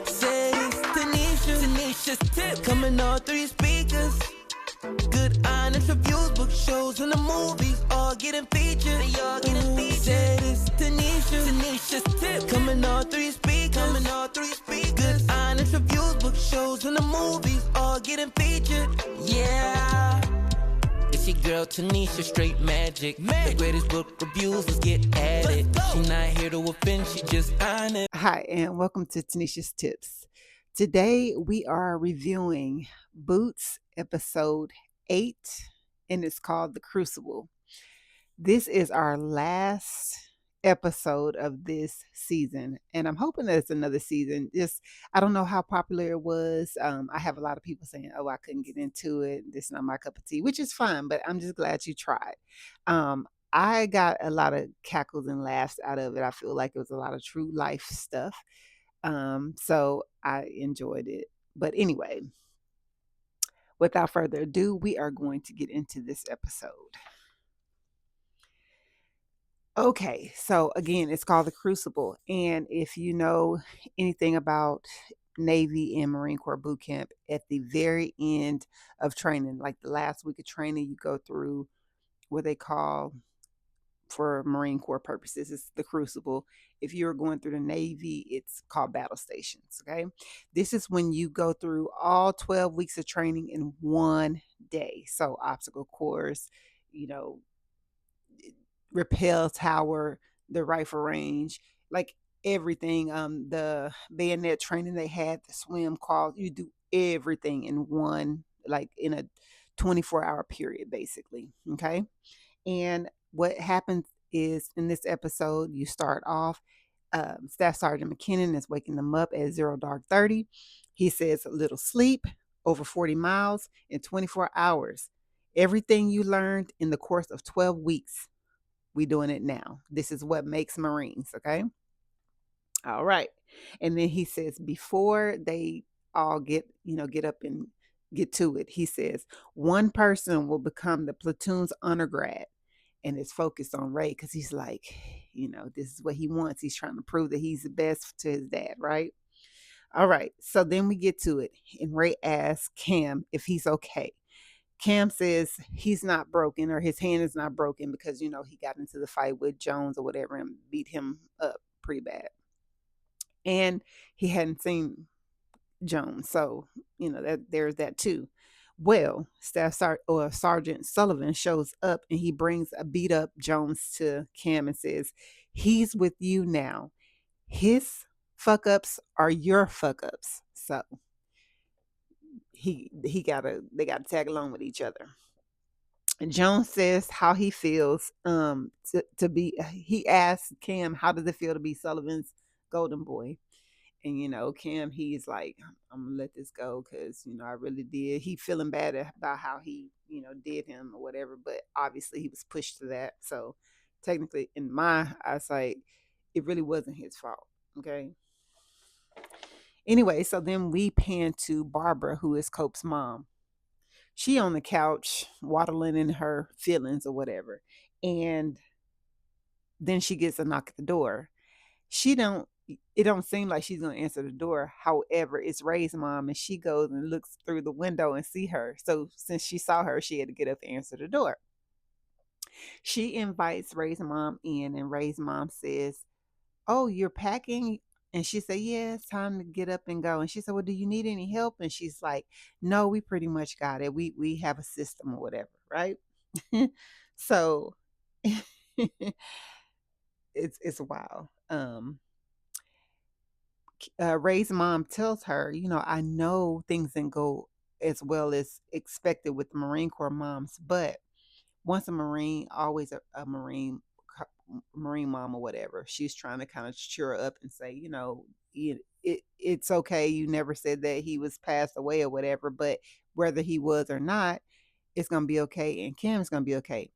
Said it's Tanesha's tip. Coming all three speakers. Good honest reviews, book shows, and the movies all getting featured. They all getting featured. Said it's Tanesha's tip. Coming all three speakers. Good honest reviews, book shows, and the movies all getting featured. Yeah. It's your girl Tanesha, straight magic. The greatest book reviews, let's get at it. She not here to offend, she just honest. Hi, and welcome to Tanisha's Tips. Today we are reviewing Boots episode 8, and it's called The Crucible. This is our last episode of this season, and I'm hoping that it's another season. I don't know how popular it was. I have a lot of people saying, "Oh, I couldn't get into it. This is not my cup of tea," which is fine, but I'm just glad you tried. I got a lot of cackles and laughs out of it. I feel like it was a lot of true life stuff. So I enjoyed it. But anyway, without further ado, we are going to get into this episode. Okay, so again, it's called The Crucible. And if you know anything about Navy and Marine Corps boot camp, at the very end of training, like the last week of training, you go through what they call, for Marine Corps purposes, it's the Crucible. If you're going through the Navy, it's called battle stations. Okay. This is when you go through all 12 weeks of training in one day. So, obstacle course, you know, rappel tower, the rifle range, like everything. The bayonet training they had, the swim calls, you do everything in one, like in a 24-hour period, basically. Okay. And what happens is in this episode, you start off, Staff Sergeant McKinnon is waking them up at 0 dark 30. He says, a little sleep, over 40 miles in 24 hours. Everything you learned in the course of 12 weeks, we doing it now. This is what makes Marines, okay? All right. And then he says, before they all get up and get to it, he says, one person will become the platoon's honor grad, and it's focused on Ray because he's like, this is what he wants. He's trying to prove that he's the best to his dad, right? All right. So then we get to it, and Ray asks Cam if he's okay. Cam says he's not broken, or his hand is not broken, because he got into the fight with Jones or whatever and beat him up pretty bad, and he hadn't seen Jones, so that there's that too. Well, Sergeant Sullivan shows up, and he brings a beat up Jones to Cam and says, he's with you now. His fuck ups are your fuck ups. So they gotta tag along with each other. And Jones says how he feels to be, he asks Cam, how does it feel to be Sullivan's golden boy? And Cam, he's like, I'm gonna let this go because I really did. He feeling bad about how he did him or whatever, but obviously he was pushed to that. So technically, in my eyesight, it really wasn't his fault. Okay. Anyway, so then we pan to Barbara, who is Cope's mom. She on the couch waddling in her feelings or whatever, and then she gets a knock at the door. She don't It don't seem like she's gonna answer the door. However, it's Ray's mom, and she goes and looks through the window and see her. So since she saw her, she had to get up and answer the door. She invites Ray's mom in, and Ray's mom says, oh, you're packing? And she said, yeah, it's time to get up and go. And she said, well, do you need any help? And she's like, no, we pretty much got it. We have a system or whatever, right? So it's wild. Ray's mom tells her, I know things didn't go as well as expected with the Marine Corps moms, but once a Marine, always a Marine, Marine mom or whatever. She's trying to kind of cheer her up and say, it's okay. You never said that he was passed away or whatever, but whether he was or not, it's going to be okay. And Cam's going to be okay.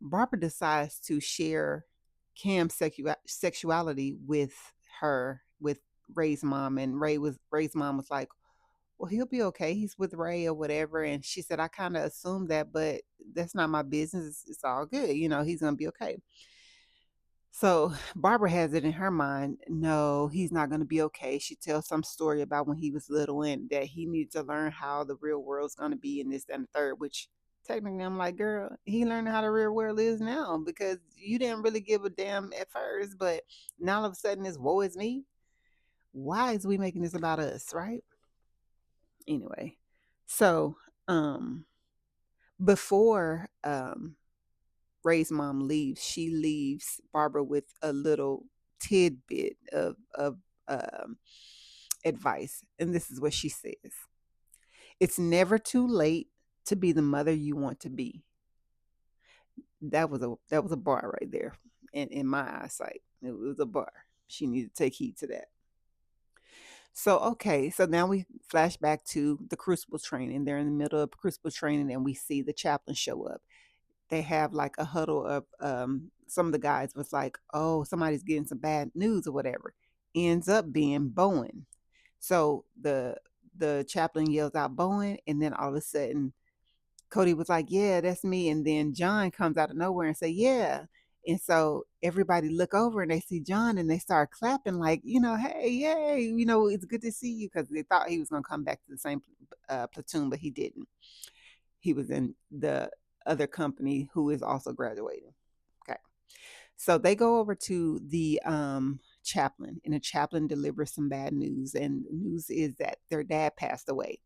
Barbara decides to share Cam's sexuality with Ray's mom, and Ray's mom was like, well, he'll be okay. He's with Ray or whatever. And she said, I kind of assumed that, but that's not my business. It's all good. He's gonna be okay. So Barbara has it in her mind, no, he's not going to be okay. She tells some story about when he was little and that he needs to learn how the real world's going to be in this and the third, which technically I'm like, girl, he learning how the real world is now because you didn't really give a damn at first, but now all of a sudden it's woe is me. Why is we making this about us, right? Anyway, so um before Ray's mom leaves, she leaves Barbara with a little tidbit of um, advice. And this is what she says: it's never too late to be the mother you want to be. That was a bar right there. In my eyesight, it was a bar. She needed to take heed to that. So okay, so now we flash back to the Crucible training. They're in the middle of Crucible training, and we see the chaplain show up. They have like a huddle of some of the guys was like, oh, somebody's getting some bad news or whatever. Ends up being Bowen. So the chaplain yells out Bowen, and then all of a sudden Cody was like, yeah, that's me. And then John comes out of nowhere and say, yeah. And so everybody look over and they see John and they start clapping like, hey, yay, it's good to see you, because they thought he was going to come back to the same platoon, but he didn't. He was in the other company who is also graduating. Okay. So they go over to the chaplain, and the chaplain delivers some bad news. And the news is that their dad passed away.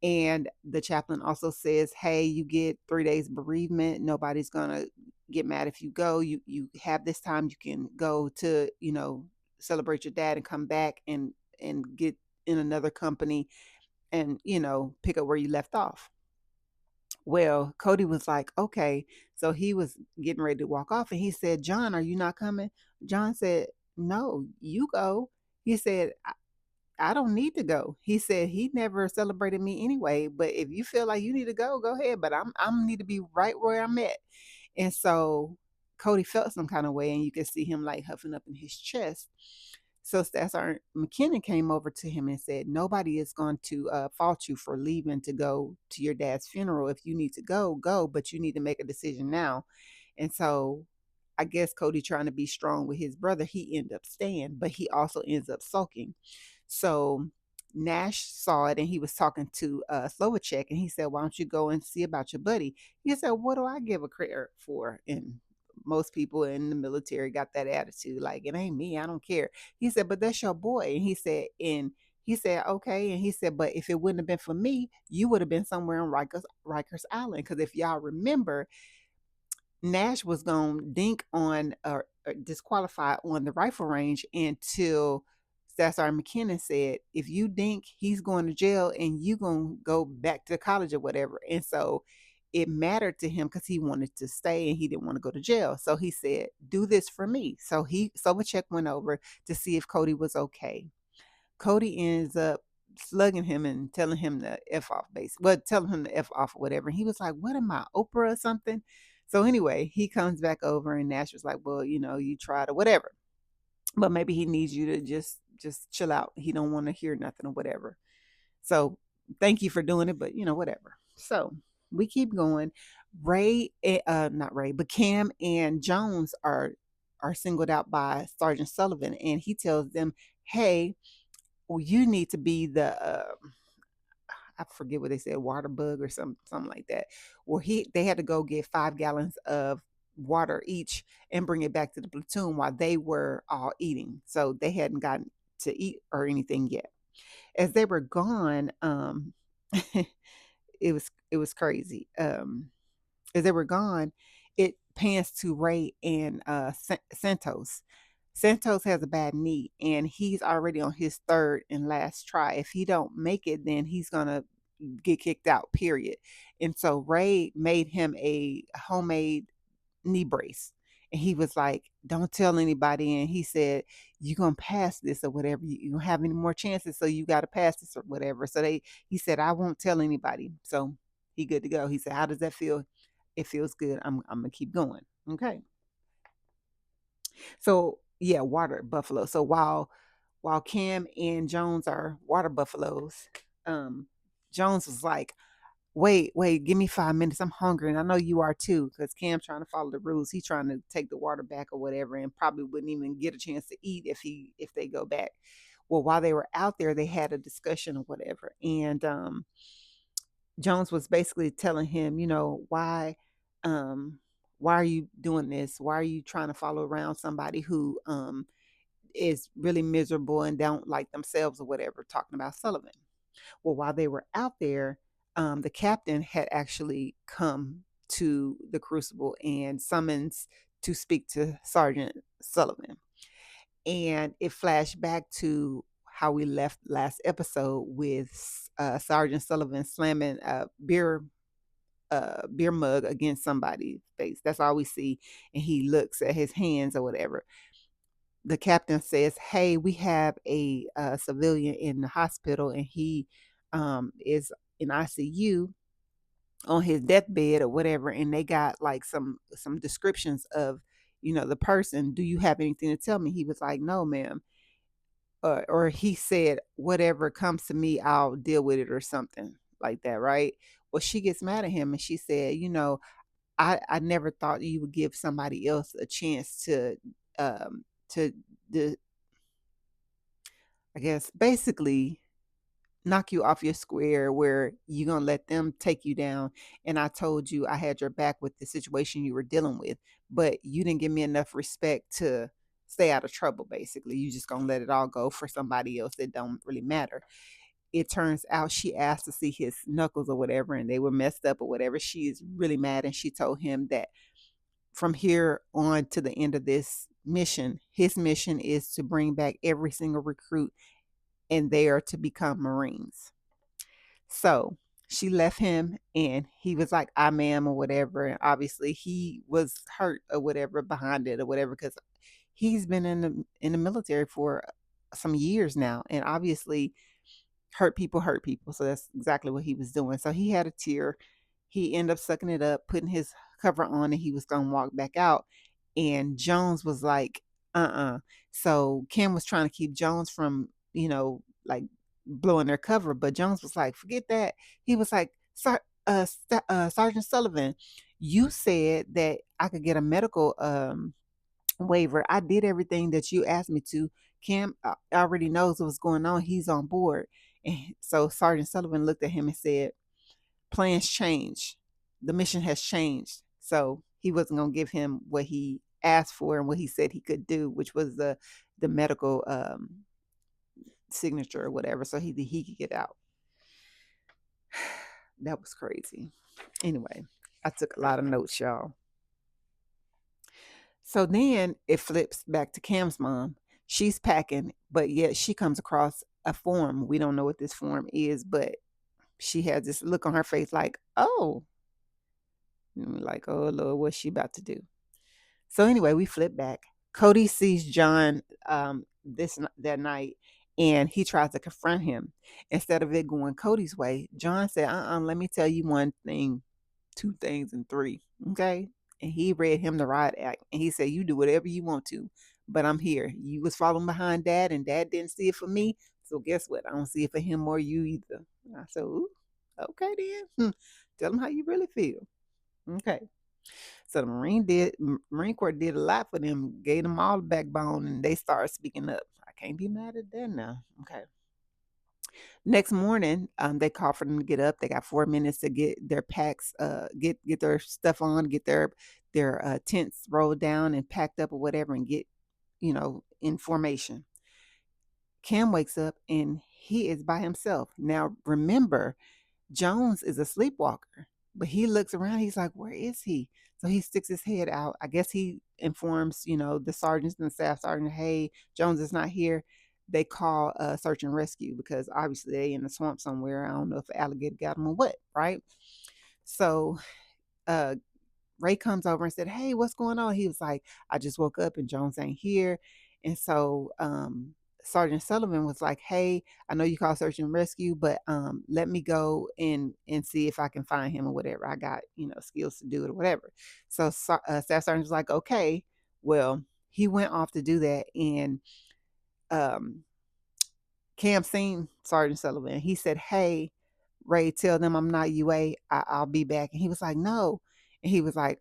And the chaplain also says, hey, you get 3 days bereavement. Nobody's going to get mad if you go. You have this time. You can go to, celebrate your dad and come back and get in another company and, pick up where you left off. Well, Cody was like, okay. So he was getting ready to walk off and he said, John, are you not coming? John said, no, you go. He said, I don't need to go. He said he never celebrated me anyway, but if you feel like you need to go ahead. But I'm need to be right where I'm at. And so Cody felt some kind of way, and you could see him like huffing up in his chest. So Staff Sergeant McKinnon came over to him and said, nobody is going to fault you for leaving to go to your dad's funeral. If you need to go, but you need to make a decision now. And so I guess Cody, trying to be strong with his brother, he ended up staying, but he also ends up sulking. So Nash saw it and he was talking to Slovacek, and he said, why don't you go and see about your buddy? He said, what do I give a credit for? And most people in the military got that attitude, like, it ain't me, I don't care. He said, but that's your boy. And he said, okay. And he said, but if it wouldn't have been for me, you would have been somewhere on Rikers Island. Because if y'all remember, Nash was going to dink on or disqualify on the rifle range until Staff Sergeant McKinnon said, if you dink, he's going to jail and you going to go back to college or whatever. And so it mattered to him because he wanted to stay and he didn't want to go to jail. So he said, do this for me. So Sobachek went over to see if Cody was okay. Cody ends up slugging him and telling him to F off, basically. Well, telling him to F off or whatever. And he was like, what am I, Oprah or something? So anyway, he comes back over and Nash was like, well, you tried or whatever. But maybe he needs you to just chill out. He don't want to hear nothing or whatever. So thank you for doing it, but whatever. So we keep going. Not Ray, but Cam and Jones are singled out by Sergeant Sullivan, and he tells them, hey, well, you need to be the I forget what they said, water bug or something like that. Well, they had to go get 5 gallons of water each and bring it back to the platoon while they were all eating. So they hadn't gotten to eat or anything yet. As they were gone, it was crazy. As they were gone, it pans to Ray and Santos. Santos has a bad knee and he's already on his third and last try. If he don't make it, then he's gonna get kicked out, period. And so Ray made him a homemade knee brace. And he was like, don't tell anybody. And he said, you're gonna pass this or whatever. You don't have any more chances, so you gotta pass this or whatever. So he said, I won't tell anybody. So he good to go. He said, how does that feel? It feels good. I'm gonna keep going. Okay. So yeah, water buffalo. So while Cam and Jones are water buffaloes, um, Jones was like, wait, give me 5 minutes. I'm hungry, and I know you are too. Because Cam trying to follow the rules. He's trying to take the water back or whatever, and probably wouldn't even get a chance to eat if they go back. Well, while they were out there, they had a discussion or whatever, and Jones was basically telling him, um, why are you doing this? Why are you trying to follow around somebody who is really miserable and don't like themselves or whatever? Talking about Sullivan. Well, while they were out there, the captain had actually come to the Crucible and summons to speak to Sergeant Sullivan. And it flashed back to how we left last episode with Sergeant Sullivan slamming a beer mug against somebody's face. That's all we see. And he looks at his hands or whatever. The captain says, "Hey, we have a civilian in the hospital, and he is in ICU on his deathbed or whatever. And they got like some descriptions of the person. Do you have anything to tell me?" He was like, "No, ma'am." Or he said, "Whatever comes to me, I'll deal with it," or something like that, right? Well, she gets mad at him and she said, I never thought you would give somebody else a chance to the I guess basically knock you off your square where you're gonna let them take you down. And I told you I had your back with the situation you were dealing with, but you didn't give me enough respect to stay out of trouble. Basically, you just gonna let it all go for somebody else that don't really matter. It turns out she asked to see his knuckles or whatever, and they were messed up or whatever. She is really mad, and she told him that from here on to the end of this mission, his mission is to bring back every single recruit, and they are to become Marines. So she left him, and he was like, "I ma'am," or whatever. And obviously he was hurt or whatever behind it or whatever, because he's been in the military for some years now, and obviously hurt people. So that's exactly what he was doing. So he had a tear. He ended up sucking it up, putting his cover on, and he was gonna walk back out. And Jones was like, So Kim was trying to keep Jones from, like blowing their cover, but Jones was like, forget that. He was like, Sergeant Sullivan, you said that I could get a medical waiver. I did everything that you asked me to. Cam already knows what's going on. He's on board. And so Sergeant Sullivan looked at him and said, plans change. The mission has changed. So he wasn't going to give him what he asked for and what he said he could do, which was the medical signature or whatever, so he could get out. That was crazy. Anyway, I took a lot of notes, y'all. So then it flips back to Cam's mom. She's packing, but yet she comes across a form. We don't know what this form is, but she has this look on her face like, oh, like, oh Lord, what's she about to do? So anyway, we flip back. Cody sees John that night, and he tries to confront him. Instead of it going Cody's way, John said, let me tell you one thing, two things, and three. Okay. And he read him the riot act, and he said, you do whatever you want to, but I'm here. You was following behind Dad, and Dad didn't see it for me. So guess what? I don't see it for him or you either. I said, ooh, okay then. Tell him how you really feel. Okay. So the Marine Corps did a lot for them, gave them all the backbone, and they started speaking up. I can't be mad at that now. Okay. Next morning, they called for them to get up. They got 4 minutes to get their packs, get their stuff on, get their tents rolled down and packed up or whatever, and get in formation. Cam wakes up and he is by himself. Now remember, Jones is a sleepwalker, but he looks around. He's like, where is he? So he sticks his head out. I guess he informs, the sergeants and the staff sergeant, hey, Jones is not here. They call search and rescue because obviously they in the swamp somewhere. I don't know if an alligator got them or what, right? So uh, Ray comes over and said, hey, what's going on? He was like, I just woke up and Jones ain't here. And so Sergeant Sullivan was like, hey, I know you call search and rescue, but let me go and see if I can find him or whatever. I got, skills to do it or whatever. So Staff Sergeant was like, okay, well, he went off to do that. And Cam seen Sergeant Sullivan. He said, hey, Ray, tell them I'm not UA. I'll be back. And he was like, no. And he was like,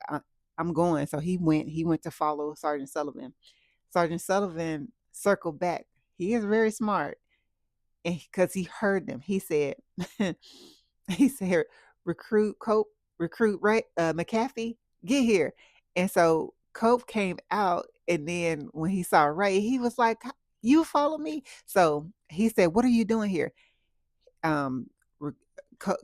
I'm going. So he went to follow Sergeant Sullivan. Sergeant Sullivan circled back. He is very smart. And because he heard them, he said, he said, recruit Cope, recruit Ray, McAfee, get here. And so Cope came out, and then when he saw Ray, he was like, you follow me? So he said, what are you doing here? um,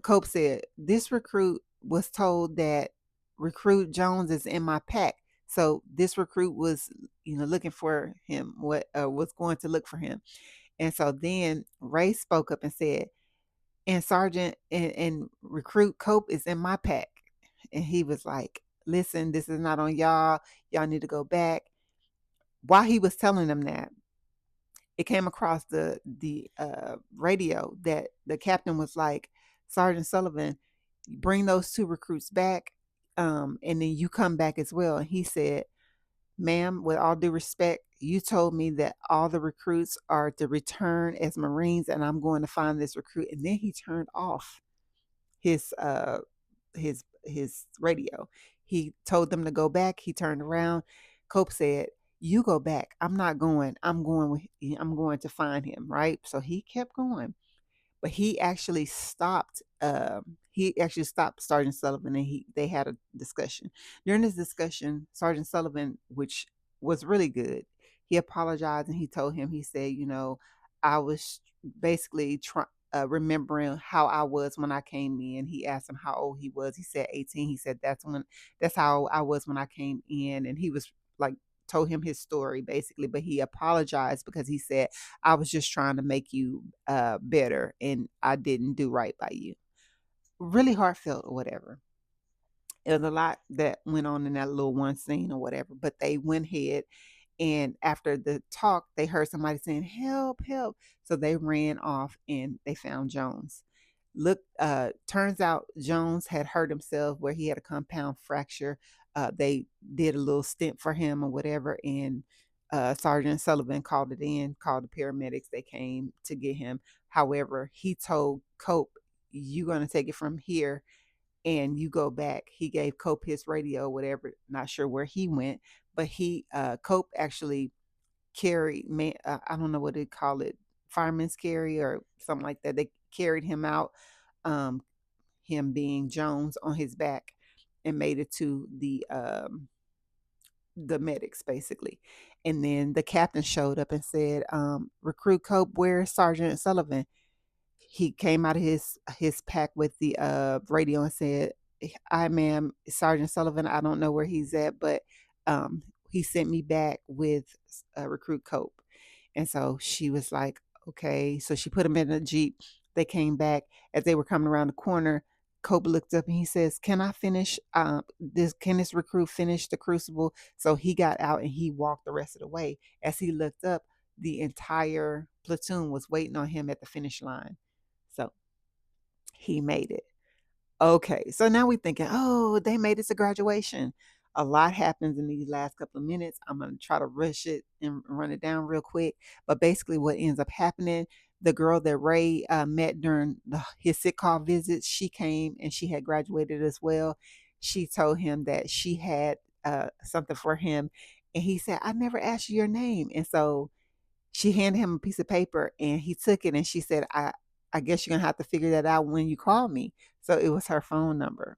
Cope said, this recruit was told that recruit Jones is in my pack. So this recruit was, looking for him, what was going to look for him. And so then Ray spoke up and said, and Sergeant and recruit Cope is in my pack. And he was like, listen, this is not on y'all. Y'all need to go back. While he was telling them that, it came across the radio that the captain was like, Sergeant Sullivan, bring those two recruits back, and then you come back as well. And he said, ma'am, with all due respect, you told me that all the recruits are to return as Marines, and I'm going to find this recruit. And then he turned off his his radio. He told them to go back. He turned around. Cope said, "You go back. I'm not going. I'm going to find him." Right. So he kept going, but he actually stopped Sergeant Sullivan, and they had a discussion. During this discussion, Sergeant Sullivan, which was really good, he apologized, and he told him, he said, I was basically remembering how I was when I came in. He asked him how old he was. He said 18. He said that's how I was when I came in, and he was like, told him his story basically, but he apologized because he said, I was just trying to make you better, and I didn't do right by you. Really heartfelt or whatever. It was a lot that went on in that little one scene or whatever, but they went ahead, and after the talk, they heard somebody saying, help, help. So they ran off and they found Jones. Turns out Jones had hurt himself where he had a compound fracture. They did a little stint for him or whatever, and Sergeant Sullivan called called the paramedics. They came to get him. However, he told Cope, you're going to take it from here and you go back. He gave Cope his radio, whatever, not sure where he went, but Cope actually carried, I don't know what they call it, fireman's carry or something like that. They carried him out, um, him being Jones, on his back, and made it to the medics basically. And then the captain showed up and said, recruit Cope, where's Sergeant Sullivan? He came out of his pack with the radio and said, I ma'am, Sergeant Sullivan, I don't know where he's at, but um he sent me back with recruit Cope. And so she was like, okay. So she put him in a Jeep. They came back. As they were coming around the corner, Cope looked up and he says, can I finish this recruit finish the Crucible? So he got out and he walked the rest of the way. As he looked up, the entire platoon was waiting on him at the finish line. So he made it. Okay, so now we're thinking, oh, they made it to graduation. A lot happens in these last couple of minutes. I'm going to try to rush it and run it down real quick. But basically, what ends up happening, the girl that Ray met during his sick call visits, she came and she had graduated as well. She told him that she had something for him. And he said, I never asked you your name. And so she handed him a piece of paper and he took it, and she said, I guess you're gonna have to figure that out when you call me. So it was her phone number.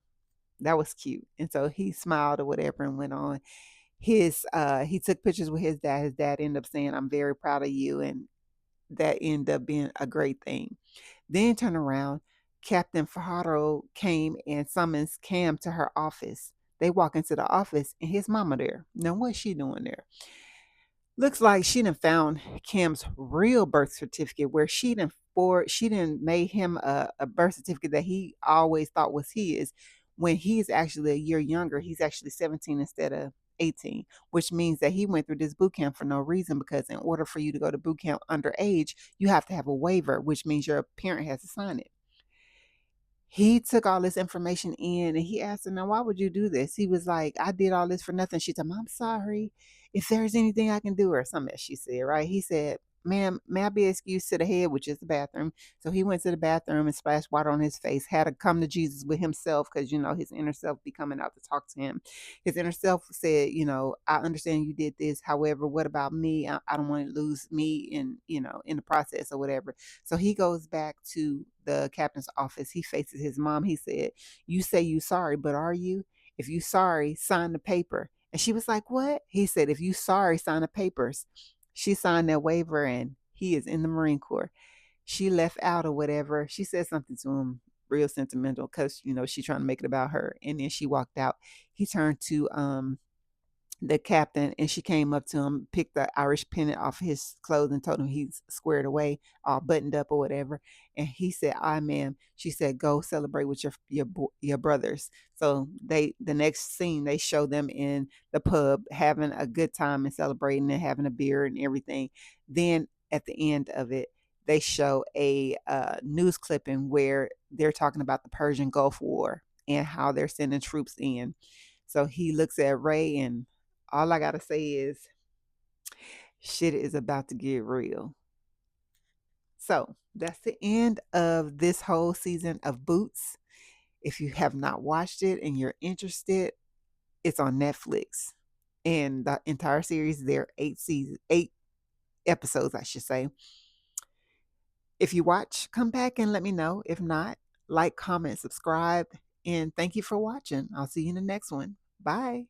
That was cute. And so he smiled or whatever and went on. He took pictures with his dad. His dad ended up saying, I'm very proud of you, and that ended up being a great thing. Then turn around, Captain Fajardo came and summons Cam to her office. They walk into the office and his mama there. Now what's she doing there? Looks like she done found Cam's real birth certificate, where she done made him a birth certificate that he always thought was his, when he's actually a year younger. He's actually 17 instead of 18, which means that he went through this boot camp for no reason, because in order for you to go to boot camp underage, you have to have a waiver, which means your parent has to sign it. He took all this information in and he asked her, now, why would you do this? He was like, I did all this for nothing. She told him, I'm sorry. If there's anything I can do, or something that she said, right? He said, ma'am, may I be excused to the head, which is the bathroom. So he went to the bathroom and splashed water on his face, had to come to Jesus with himself because, his inner self be coming out to talk to him. His inner self said, I understand you did this. However, what about me? I don't want to lose me in the process or whatever. So he goes back to the captain's office. He faces his mom. He said, you say you sorry, but are you? If you sorry, sign the paper. And she was like, what? He said, if you sorry, sign the papers. She signed that waiver and he is in the Marine Corps. She left out or whatever. She said something to him real sentimental because, she trying to make it about her. And then she walked out. He turned to the captain and she came up to him, picked the Irish pennant off his clothes and told him he's squared away, all buttoned up or whatever. And he said, "I, ma'am." She said, "Go celebrate with your brothers." So the next scene, they show them in the pub having a good time and celebrating and having a beer and everything. Then at the end of it, they show a news clipping where they're talking about the Persian Gulf War and how they're sending troops in. So he looks at Ray and all I gotta say is shit is about to get real. So that's the end of this whole season of Boots. If you have not watched it and you're interested, it's on Netflix. And the entire series, there are 8 episodes, I should say. If you watch, come back and let me know. If not, like, comment, subscribe, and thank you for watching. I'll see you in the next one. Bye.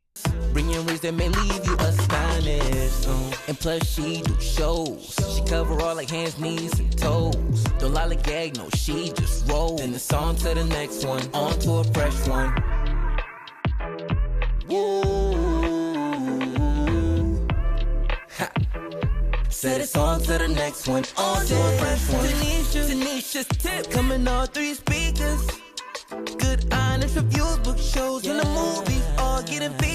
Bringing rings that may leave you astonished. And plus she do shows. She cover all like hands, knees, and toes. Don't lollygag, no, she just roll. Then it's on to the next one, on to a fresh one. Woo. Ha. Said it's on to the next one, on to a fresh one. Tanesha's tip coming all 3 speakers. Good honest reviews, book shows, and the movies all getting featured.